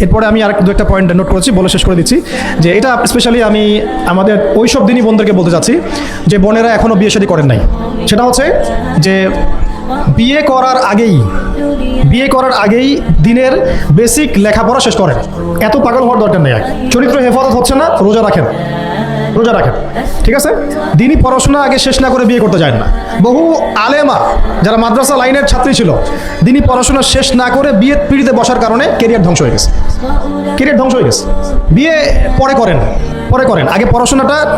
এরপরে আমি আর দু একটা পয়েন্ট নোট করেছি, বলে শেষ করে দিচ্ছি যে এটা স্পেশালি আমি আমাদের ওই সব দিনই বোনদেরকে বলতে চাচ্ছি যে বোনেরা এখনও বিয়ে শাদী করেন নাই। সেটা হচ্ছে যে বিয়ে করার আগেই দিনের বেসিক লেখাপড়া শেষ করেন। এত পাগল হওয়ার দরকার নেই। চরিত্র হেফাজত হচ্ছে না, রোজা রাখেন, ঠিক আছে? দিনই পড়াশোনা আগে শেষ না করে বিয়ে করতে যায় না। বহু আলেমা যারা মাদ্রাসা লাইনের ছাত্রী ছিল, দিনই পড়াশোনা শেষ না করে বিয়ে পিড়িতে বসার কারণে কেরিয়ার ধ্বংস হয়ে গেছে। বিয়ে পরে করেন, আগে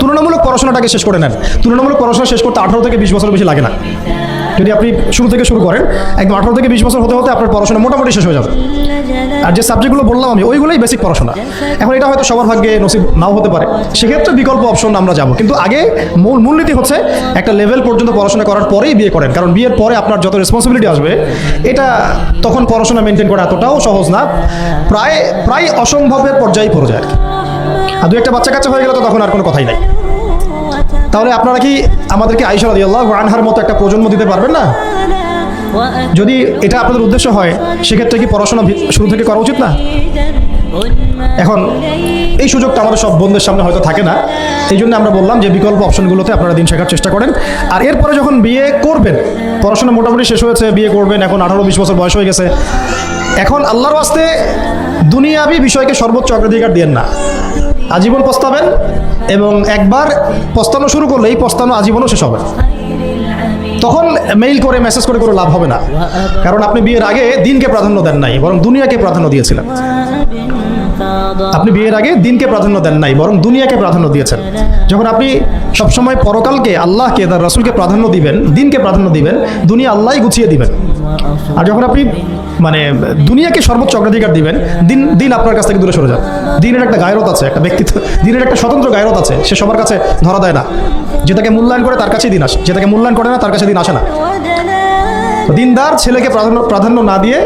তুলনামূলক পড়াশোনাটাকে শেষ করে নেন। তুলনামূলক পড়াশোনা শেষ করতে 18 থেকে 20 বছর বেশি লাগে না। যদি আপনি শুরু করেন, একদম 18 থেকে 20 বছর হতে আপনার পড়াশোনা মোটামুটি শেষ হয়ে যাবে। আর যে সাবজেক্টগুলো বললাম আমি, ওইগুলোই বেসিক পড়াশোনা। এখন এটা হয়তো সবার ভাগ্যে নসিব নাও হতে পারে, সেক্ষেত্রে বিকল্প অপশন আমরা যাব। কিন্তু আগে মূলনীতি হচ্ছে একটা লেভেল পর্যন্ত পড়াশোনা করার পরেই বিয়ে করেন। কারণ বিয়ের পরে আপনার যত রেসপন্সিবিলিটি আসবে, এটা তখন পড়াশোনা মেনটেন করা এতটাও সহজ না, প্রায় অসম্ভবের পর্যায়ে পড়ে যায়। আর দু একটা বাচ্চা কাচ্চা হয়ে গেলে তো তখন আর কোনো কথাই নাই। তাহলে আপনারা কি আমাদেরকে আয়েশা রাদিয়াল্লাহু আনহার মতো একটা প্রজন্ম দিতে পারবেন না? যদি এটা আপনাদের উদ্দেশ্য হয়, সেক্ষেত্রে কি পড়াশোনা শুরু থেকে করা উচিত না? এখন এই সুযোগটা আমাদের সব বন্ধুদের সামনে হয়তো থাকে না, এই জন্য আমরা বললাম যে বিকল্প অপশনগুলোতে আপনারা দিন শেখার চেষ্টা করেন। আর এরপরে যখন বিয়ে করবেন, পড়াশোনা মোটামুটি শেষ হয়েছে, বিয়ে করবেন, এখন 18-20 বছর বয়স হয়ে গেছে, এখন আল্লাহর ওয়াস্তে দুনিয়াবি বিষয়কে সর্বোচ্চ অগ্রাধিকার দিয়েন না। আজীবন পস্তাবেন, এবং একবার পস্তানো শুরু করলে এই পস্তানো আজীবনও শেষ হবে। তখন মেইল করে মেসেজ করে কোনো লাভ হবে না, কারণ আপনি বিয়ের আগে দিনকে প্রাধান্য দেন নাই, বরং দুনিয়াকে প্রাধান্য দিয়েছিলেন। আপনি বিয়ের আগে দিনকে প্রাধান্য দেন নাই, বরং দুনিয়াকে প্রাধান্য দিয়েছেন। যখন আপনি সবসময় পরকালকে, আল্লাহকে, তার রাসূলকে প্রাধান্য দিবেন, দিনকে প্রাধান্য দিবেন, দুনিয়া আল্লাহই গুছিয়ে দিবেন। আর যখন আপনি দুনিয়াকে সর্বোচ্চ অগ্রাধিকার দিবেন, দিন আপনার কাছ থেকে দূরে সরে যাবে। দিনের একটা গায়রত আছে, একটা ব্যক্তিত্ব, দিনের একটা স্বতন্ত্র গায়রত আছে, সে সবার কাছে ধরা দেয় না। যেটাকে মূল্যায়ন করে তার কাছেই দিন আসে, যেটাকে মূল্যায়ন করে না তার কাছে দিন আসে না। দিনদার ছেলেকে প্রাধান্য না দিয়ে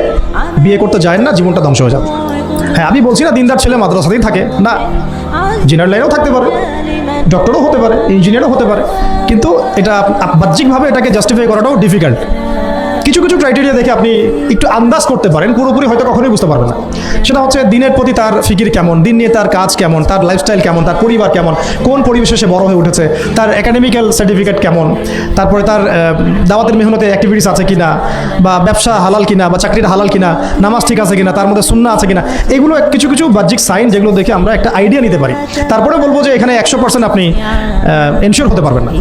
বিয়ে করতে যায় না, জীবনটা ধ্বংস হয়ে যাবে। হ্যাঁ, আমি বলছি না দিনদার ছেলে মাদ্রাসাতেই থাকে না, ইঞ্জিনিয়ার লাইনেও থাকতে পারে, ডক্টরও হতে পারে, ইঞ্জিনিয়ারও হতে পারে, কিন্তু এটা বাহ্যিকভাবে এটাকে জাস্টিফাই করাটাও ডিফিকাল্ট। কিছু ক্রাইটেরিয়া দেখে আপনি একটু আন্দাজ করতে পারেন, পুরোপুরি হয়তো কখনোই বুঝতে পারবেন না। সেটা হচ্ছে দিনের প্রতি তার ফিকির কেমন, দিন নিয়ে তার কাজ কেমন, তার লাইফস্টাইল কেমন, তার পরিবার কেমন, কোন পরিবেশে সে বড় হয়ে উঠেছে, তার একাডেমিক্যাল সার্টিফিকেট কেমন, তারপরে তার দাওয়াতের মেহনতে অ্যাক্টিভিটিস আছে কিনা, বা ব্যবসা হালাল কিনা, বা চাকরিটা হালাল কিনা, নামাজ ঠিক আছে কিনা, তার মধ্যে সুন্নাহ আছে কিনা, এগুলো কিছু বাহ্যিক সাইন যেগুলো দেখে আমরা একটা আইডিয়া নিতে পারি। তারপরে বলবো যে এখানে 100% আপনি এনশিওর হতে পারবেন না।